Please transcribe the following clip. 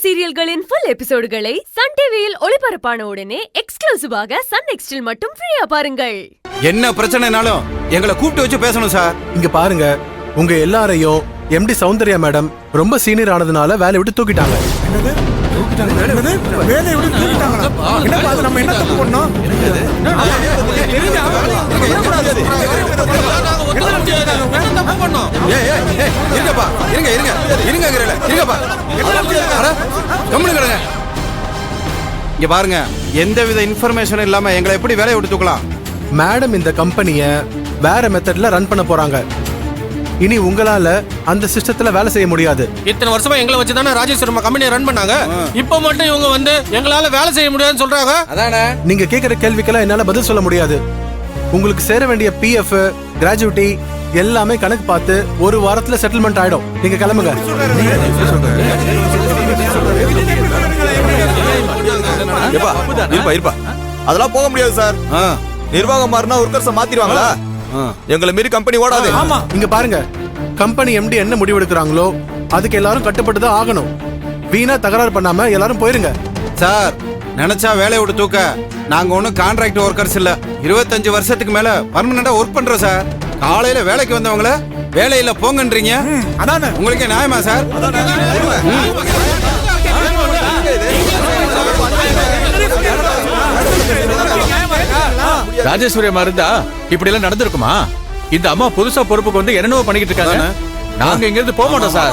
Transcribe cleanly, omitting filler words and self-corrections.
சீரியல்களின் full எபிசோடுகளை Sun டிவியில் ஒளிபரப்பான உடனே எக்ஸ்க்ளூசிவாக சன் நெக்ஸ்டில் மட்டும் ஃப்ரீயா பாருங்கள். என்ன பிரச்சனைனாலும் எங்களை கூப்பிட்டு வச்சு பேசணும் சார். இங்க பாருங்க, உங்க எல்லாரையும் எம்டி சௌந்தர்யா மேடம் ரொம்ப சீனியர் ஆனதுனால வேலையை விட்டு தூக்கிட்டாங்க. இங்க பாருங்க, எந்தவித இன்ஃபர்மேஷன் இல்லாம எங்களை எப்படி வேலையை விட்டு தூக்கலாம்? மேடம் இந்த கம்பெனியை வேற மெத்தட்ல ரன் பண்ண போறாங்க. இனி உங்களால அந்த சிஸ்டத்துல வேலை செய்ய முடியாது. இத்தனை வருஷமா எங்களை வச்சு தானே ராஜேஸ்வரமா கம்பெனியை ரன் பண்ணாங்க. இப்ப மட்டும் இவங்க வந்து எங்களால வேலை செய்ய முடியாதுன்னு சொல்றாங்க. அதானே நீங்க கேக்குற கேள்விக்கெல்லாம் என்னால பதில் சொல்ல முடியாது. உங்களுக்கு சேர வேண்டிய பிஎஃப், கிராஜுவிட்டி எல்லாமே கணக்கு பார்த்து ஒரு வாரத்துல செட்டில்மெண்ட் ஆயிடும். நீங்க கிளம்புங்க. அதெல்லாம் போக முடியாது சார். நிர்வாகம் மாறினா ஒர்க்கர்ஸை மாத்திடுவாங்களா? எங்களை மீறி கம்பெனி ஓடாது. இங்க பாருங்க, கம்பெனி எம்டி என்ன முடிவு எடுக்கிறாங்களோ அதுக்கு எல்லாரும் கட்டுப்பட்டு தான் ஆகணும். வீணா தகராறு பண்ணாம எல்லாரும் போயிருங்க. சார், நினைச்சா வேலையை விட்டு தூக்க நாங்க ஒன்னும் கான்ட்ராக்ட் ஒர்க்கர்ஸ் இல்ல. 25 வருஷத்துக்கு மேல பர்மனண்டா ஒர்க் பண்றோம் சார். காலையில வேலைக்கு வந்தவங்கள வேலையில போங்கன்றீங்க. உங்களுக்கு நியாயமா சார்? ராஜேஸ்வரி இருந்தா இப்படி எல்லாம் நடந்திருக்குமா? இந்த அம்மா புதுசா பொறுப்புக்கு வந்து என்னென்னவோ பண்ணிக்கிட்டு இருக்காங்க. நாங்க இங்க இருந்து போக மாட்டோம் சார்.